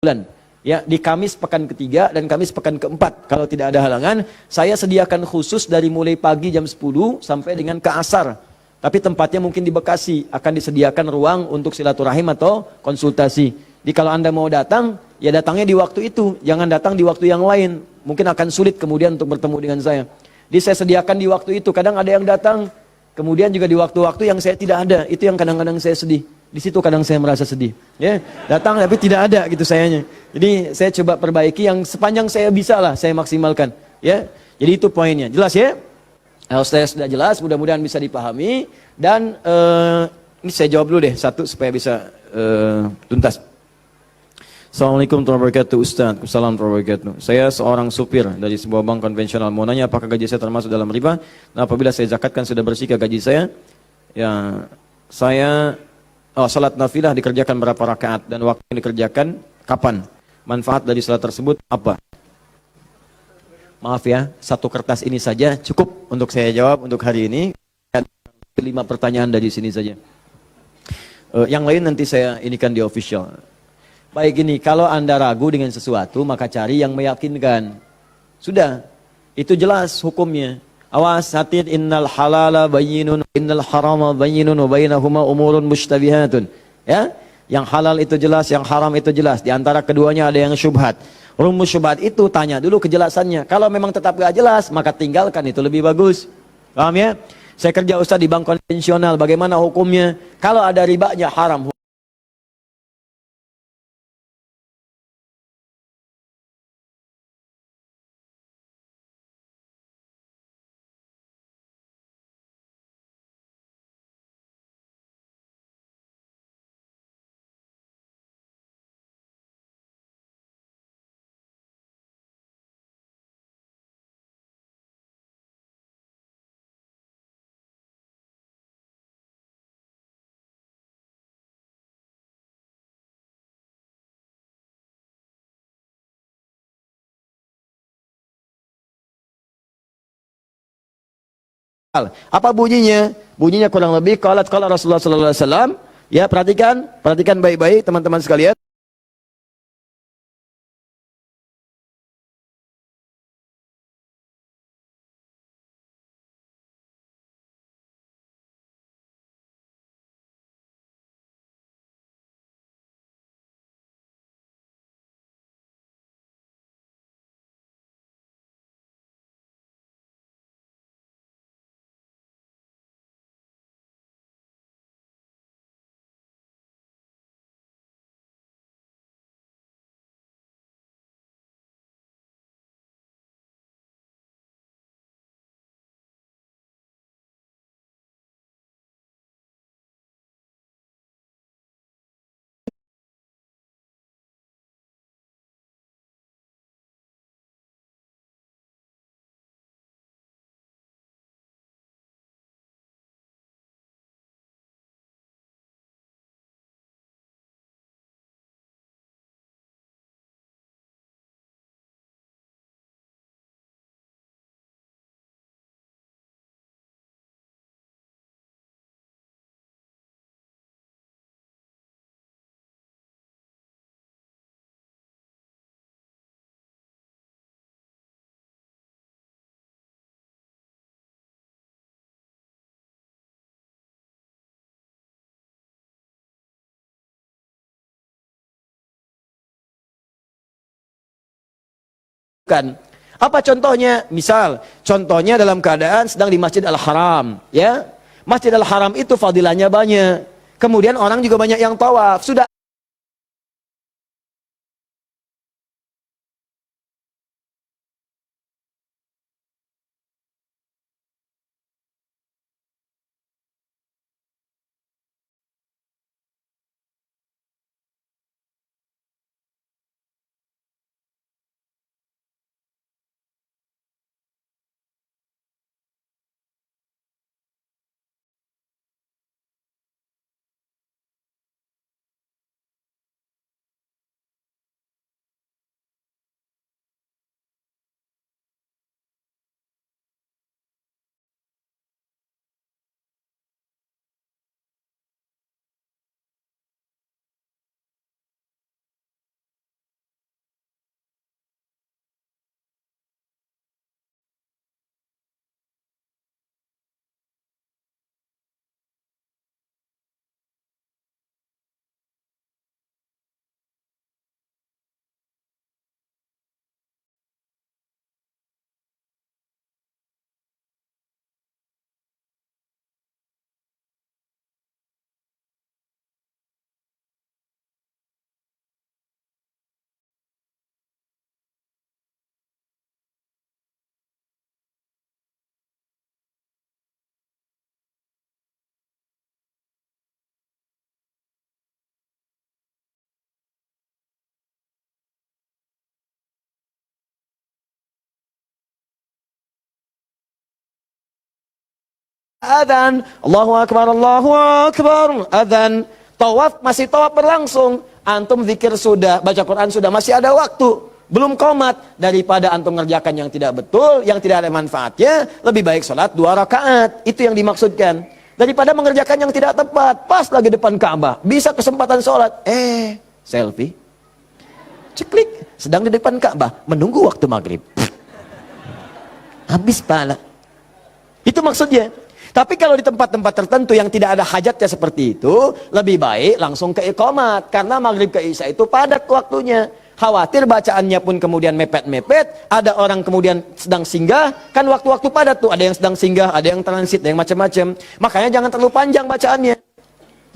bulan. Ya, di Kamis pekan ketiga dan Kamis pekan keempat. Kalau tidak ada halangan, saya sediakan khusus dari mulai pagi jam 10 sampai dengan ke asar. Tapi tempatnya mungkin di Bekasi, akan disediakan ruang untuk silaturahim atau konsultasi. Jadi kalau Anda mau datang, ya datangnya di waktu itu, jangan datang di waktu yang lain. Mungkin akan sulit kemudian untuk bertemu dengan saya. Jadi saya sediakan di waktu itu. Kadang ada yang datang, kemudian juga di waktu-waktu yang saya tidak ada. Itu yang kadang-kadang saya sedih. Di situ kadang saya merasa sedih. Ya, datang tapi tidak ada gitu sayanya. Jadi saya coba perbaiki yang sepanjang saya bisa lah, saya maksimalkan. Ya, jadi itu poinnya. Jelas ya? Kalau saya sudah jelas, mudah-mudahan bisa dipahami. Dan ini saya jawab dulu deh satu supaya bisa tuntas. Assalamualaikum warahmatullahi wabarakatuh, Ustaz. Assalamualaikum warahmatullahi wabarakatuh. Saya seorang supir dari sebuah bank konvensional. Mau nanya apakah gaji saya termasuk dalam riba? Nah, apabila saya zakatkan sudah bersih ke gaji saya? Ya, saya salat nafilah dikerjakan berapa rakaat dan waktu yang dikerjakan kapan? Manfaat dari salat tersebut apa? Maaf ya, satu kertas ini saja cukup untuk saya jawab untuk hari ini. 5 pertanyaan dari sini saja. Yang lain nanti saya inikan di official. Baik ini, kalau Anda ragu dengan sesuatu, maka cari yang meyakinkan. Sudah, itu jelas hukumnya. Awas, hati innal halala bayyinun, innal harama bayyinun, wa bainahuma umurun mushtabihatun. Ya, yang halal itu jelas, yang haram itu jelas. Di antara keduanya ada yang syubhat. Rumus syubhat itu tanya dulu kejelasannya. Kalau memang tetap gak jelas, maka tinggalkan, itu lebih bagus. Paham ya? Saya kerja Ustaz di bank konvensional, bagaimana hukumnya? Kalau ada ribanya haram. Apa bunyinya? Bunyinya kurang lebih qalat qala Rasulullah sallallahu alaihi wasallam. Ya, perhatikan baik-baik teman-teman sekalian. Kan. Apa contohnya? Misal, contohnya dalam keadaan sedang di Masjid Al-Haram, ya. Masjid Al-Haram itu fadilahnya banyak. Kemudian orang juga banyak yang tawaf. Sudah Adzan, Allahu Akbar, Allahu Akbar, adzan. Tawaf, masih tawaf berlangsung. Antum zikir sudah, baca Quran sudah, masih ada waktu. Belum qomat. Daripada antum ngerjakan yang tidak betul, yang tidak ada manfaatnya, lebih baik sholat 2 rakaat. Itu yang dimaksudkan. Daripada mengerjakan yang tidak tepat, pas lagi depan Ka'bah, bisa kesempatan sholat. Selfie. Ceklik, sedang di depan Ka'bah, menunggu waktu maghrib. Habis pahala. Itu maksudnya. Tapi kalau di tempat-tempat tertentu yang tidak ada hajatnya seperti itu, lebih baik langsung ke iqamat. Karena maghrib ke isya itu padat waktunya. Khawatir bacaannya pun kemudian mepet-mepet, ada orang kemudian sedang singgah, kan waktu-waktu padat tuh, ada yang sedang singgah, ada yang transit, ada yang macam-macam. Makanya jangan terlalu panjang bacaannya.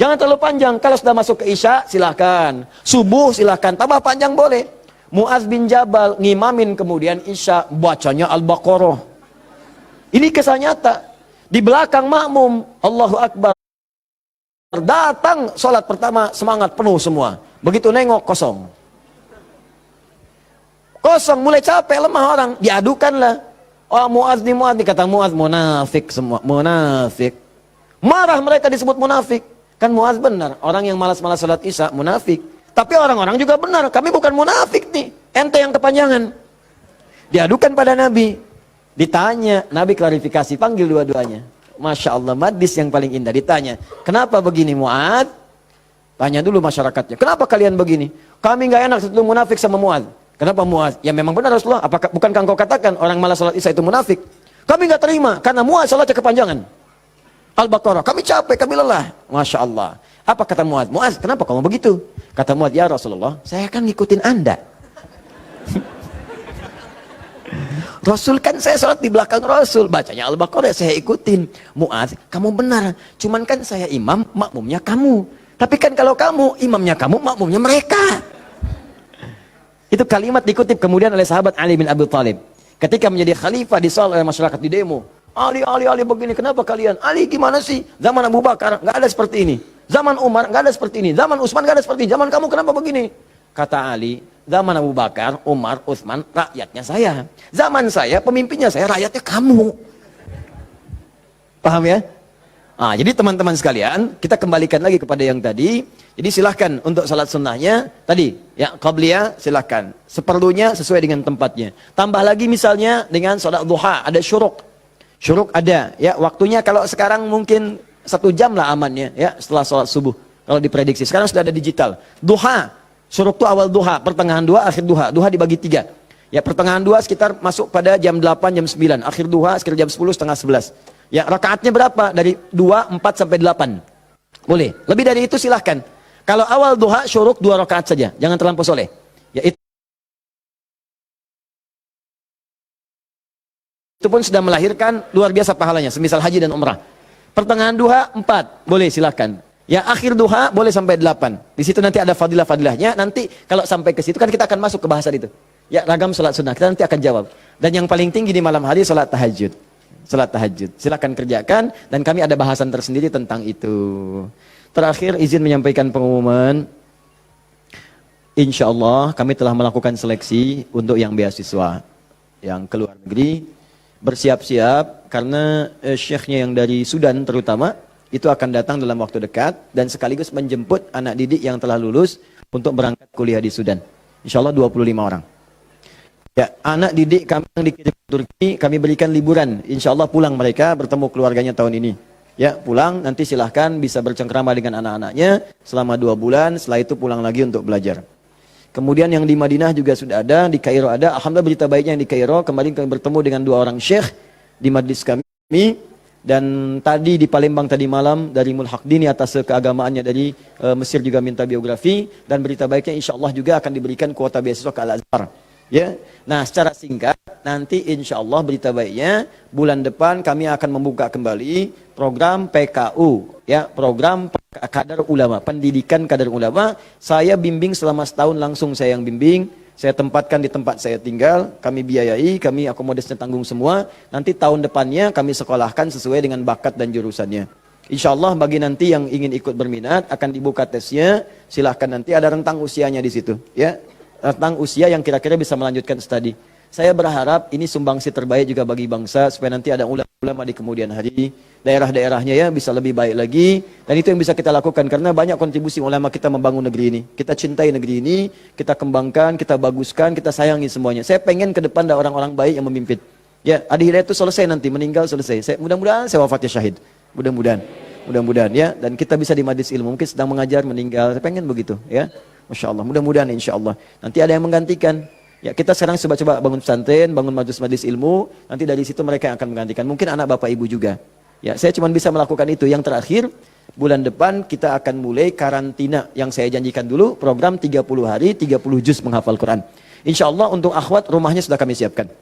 Jangan terlalu panjang. Kalau sudah masuk ke isya, silahkan. Subuh silahkan, tambah panjang boleh. Mu'adz bin Jabal ngimamin kemudian isya, bacanya Al-Baqarah. Ini kisah nyata. Di belakang makmum, Allahu Akbar. Datang sholat pertama, semangat penuh semua. Begitu nengok, kosong. Kosong, mulai capek, lemah orang. Diadukanlah. Oh, Mu'adz nih, kata Mu'adz, munafik semua. Munafik. Marah mereka disebut munafik. Kan Mu'adz benar, orang yang malas-malas sholat isya, munafik. Tapi orang-orang juga benar, kami bukan munafik nih. Ente yang kepanjangan. Diadukan pada Nabi. Ditanya, Nabi klarifikasi, panggil dua-duanya. Masya Allah, madis yang paling indah. Ditanya, kenapa begini Mu'adz? Tanya dulu masyarakatnya, kenapa kalian begini? Kami nggak enak satu munafik sama Mu'adz. Kenapa Mu'adz? Ya memang benar Rasulullah, apakah bukankah engkau katakan orang malas salat isya itu munafik? Kami nggak terima, karena Mu'adz salatnya kepanjangan. Al-Baqarah, kami capek, kami lelah. Masya Allah. Apa kata Mu'adz? Mu'adz, kenapa kamu begitu? Kata Mu'adz, ya Rasulullah, saya kan ngikutin Anda. Rasul kan saya sholat di belakang Rasul, bacanya Al-Baqarah saya ikutin. Mu'adz, kamu benar, cuman kan saya imam, makmumnya kamu. Tapi kan kalau kamu, imamnya kamu, makmumnya mereka. Itu kalimat dikutip kemudian oleh sahabat Ali bin Abi Thalib. Ketika menjadi khalifah disoal oleh masyarakat di demo. Ali begini, kenapa kalian? Ali gimana sih? Zaman Abu Bakar nggak ada seperti ini. Zaman Umar nggak ada seperti ini. Zaman Utsman nggak ada seperti ini. Zaman kamu kenapa begini? Kata Ali, zaman Abu Bakar, Umar, Utsman, rakyatnya saya. Zaman saya, pemimpinnya saya, rakyatnya kamu. Paham ya? Nah, jadi teman-teman sekalian, kita kembalikan lagi kepada yang tadi. Jadi silahkan untuk salat sunnahnya, tadi, ya, qabliyah silahkan. Seperlunya sesuai dengan tempatnya. Tambah lagi misalnya dengan salat duha, ada syuruk. Syuruk ada, ya, waktunya kalau sekarang mungkin 1 jam lah amannya, ya, setelah salat subuh. Kalau diprediksi, sekarang sudah ada digital. Duha. Syuruk itu awal duha, pertengahan duha, akhir duha. Duha dibagi 3. Ya, pertengahan duha sekitar masuk pada jam 8, jam 9. Akhir duha sekitar jam 10, setengah 11. Ya, rakaatnya berapa? Dari 2, 4 sampai 8. Boleh. Lebih dari itu silahkan. Kalau awal duha, syuruk 2 rakaat saja. Jangan terlampau soleh. Ya, itu pun sudah melahirkan luar biasa pahalanya. Semisal haji dan umrah. Pertengahan duha 4. Boleh silahkan. Ya, akhir duha boleh sampai 8. Di situ nanti ada fadilah-fadilahnya. Nanti kalau sampai ke situ kan kita akan masuk ke bahasan itu. Ya, ragam salat sunnah. Kita nanti akan jawab. Dan yang paling tinggi di malam hari salat tahajud. Salat tahajud. Silakan kerjakan dan kami ada bahasan tersendiri tentang itu. Terakhir izin menyampaikan pengumuman. Insya Allah kami telah melakukan seleksi untuk yang beasiswa yang ke luar negeri. Bersiap-siap karena syekhnya yang dari Sudan terutama itu akan datang dalam waktu dekat dan sekaligus menjemput anak didik yang telah lulus untuk berangkat kuliah di Sudan. Insya Allah 25 orang. Ya, anak didik kami yang dikirim ke Turki, kami berikan liburan. Insya Allah pulang mereka bertemu keluarganya tahun ini. Ya, pulang nanti silahkan bisa bercengkrama dengan anak-anaknya selama 2 bulan. Setelah itu pulang lagi untuk belajar. Kemudian yang di Madinah juga sudah ada, di Kairo ada. Alhamdulillah berita baiknya yang di Kairo. Kemarin kami bertemu dengan 2 orang syekh di majlis kami. Dan tadi di Palembang tadi malam dari Mulhaq Dini atas keagamaannya dari Mesir juga minta biografi. Dan berita baiknya insya Allah juga akan diberikan kuota beasiswa ke Al-Azhar. Ya, nah secara singkat nanti insya Allah berita baiknya bulan depan kami akan membuka kembali program PKU, ya, program kadar ulama, pendidikan kadar ulama. Saya bimbing selama setahun langsung saya yang bimbing. Saya tempatkan di tempat saya tinggal, kami biayai, kami akomodasinya tanggung semua. Nanti tahun depannya kami sekolahkan sesuai dengan bakat dan jurusannya. Insya Allah bagi nanti yang ingin ikut berminat akan dibuka tesnya. Silahkan nanti ada rentang usianya di situ, ya, rentang usia yang kira-kira bisa melanjutkan studi. Saya berharap ini sumbangsi terbaik juga bagi bangsa supaya nanti ada ulama ulama di kemudian hari, daerah-daerahnya ya bisa lebih baik lagi, dan itu yang bisa kita lakukan karena banyak kontribusi ulama kita membangun negeri ini. Kita cintai negeri ini, kita kembangkan, kita baguskan, kita sayangi semuanya. Saya pengen ke depan ada orang-orang baik yang memimpin. Ya, Adi Hidayat itu selesai nanti, meninggal selesai. Mudah-mudahan saya wafatnya syahid. Mudah-mudahan ya, dan kita bisa di majlis ilmu, mungkin sedang mengajar meninggal, saya pengen begitu ya. Masya Allah, mudah-mudahan insya Allah nanti ada yang menggantikan. Ya, kita sekarang coba-coba bangun pesantren, bangun majlis-majlis ilmu, nanti dari situ mereka yang akan menggantikan, mungkin anak bapak ibu juga. Ya, saya cuma bisa melakukan itu. Yang terakhir, bulan depan kita akan mulai karantina yang saya janjikan dulu, program 30 hari 30 juz menghafal Quran. Insya Allah untuk akhwat rumahnya sudah kami siapkan.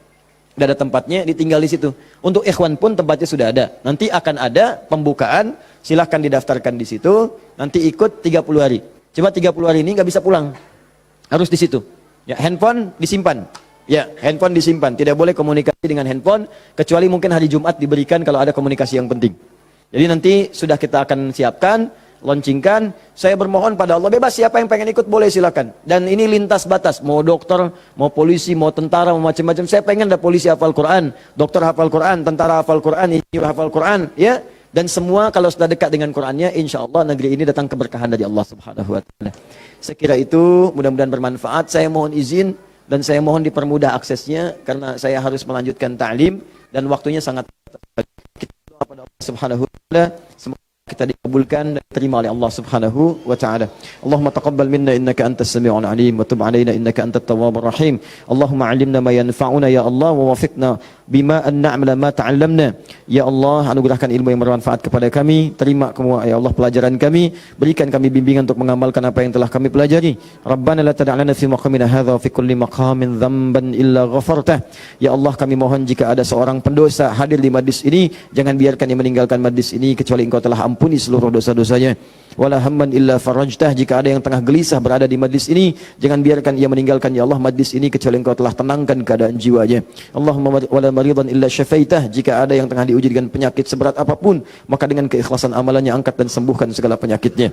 Sudah ada tempatnya, ditinggal di situ. Untuk ikhwan pun tempatnya sudah ada. Nanti akan ada pembukaan, silahkan didaftarkan di situ. Nanti ikut 30 hari. Coba 30 hari ini nggak bisa pulang, harus di situ. Ya, handphone disimpan. Ya, handphone disimpan. Tidak boleh komunikasi dengan handphone, kecuali mungkin hari Jumat diberikan kalau ada komunikasi yang penting. Jadi nanti sudah kita akan siapkan, launchingkan. Saya bermohon pada Allah, bebas siapa yang pengen ikut boleh silakan. Dan ini lintas batas, mau dokter, mau polisi, mau tentara, mau macam-macam. Saya pengen ada polisi hafal Quran, dokter hafal Quran, tentara hafal Quran, insinyur hafal Quran, ya. Dan semua kalau sudah dekat dengan Qurannya, insya Allah negeri ini datang keberkahan dari Allah Subhanahu Wa Taala. Sekira itu mudah-mudahan bermanfaat. Saya mohon izin dan saya mohon dipermudah aksesnya karena saya harus melanjutkan ta'lim dan waktunya sangat. Kita doa pada Allah Subhanahu Wa Taala. Semoga kita dikabulkan dan diterima oleh Allah Subhanahu wa taala. Allahumma taqabbal minna innaka antas samiul alim wa tub alaina innaka antat tawwabur rahim. Allahumma 'allimna ma yanfa'una ya Allah wa wafiqna bima an na'mala ma ta'allamna. Ya Allah, anugerahkan ilmu yang bermanfaat kepada kami. Terima ya Allah pelajaran kami. Berikan kami bimbingan untuk mengamalkan apa yang telah kami pelajari. Rabbana la tad'a lana fi maqamina hadha wa fi kulli maqamin dhanban illa ghafartah. Ya Allah, kami mohon jika ada seorang pendosa hadir di majlis ini, jangan biarkan dia meninggalkan majlis ini kecuali Engkau telah ampuni seluruh dosa-dosanya. Wala hamman illa farajtah. Jika ada yang tengah gelisah berada di majlis ini, jangan biarkan ia meninggalkan ya Allah majlis ini kecuali Engkau telah tenangkan keadaan jiwanya. Allahumma wala maridan illa syafaitah. Jika ada yang tengah diuji dengan penyakit seberat apapun, maka dengan keikhlasan amalannya angkat dan sembuhkan segala penyakitnya.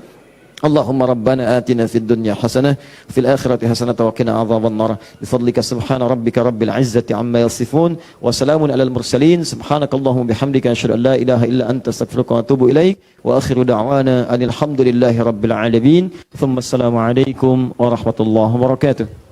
Allahumma rabbana atina fid dunya hasanah fil akhirati hasanah wa qina adzaban nar bifadlika subhana rabbika rabbil izzati amma yasifun wa salamun alal mursalin subhanakallahumma bihamdika asyhadu an la ilaha illa anta astaghfiruka wa atubu ilaik wa akhiru da'wana alhamdulillahi rabbil alamin thumma assalamu alaikum warahmatullahi wabarakatuh.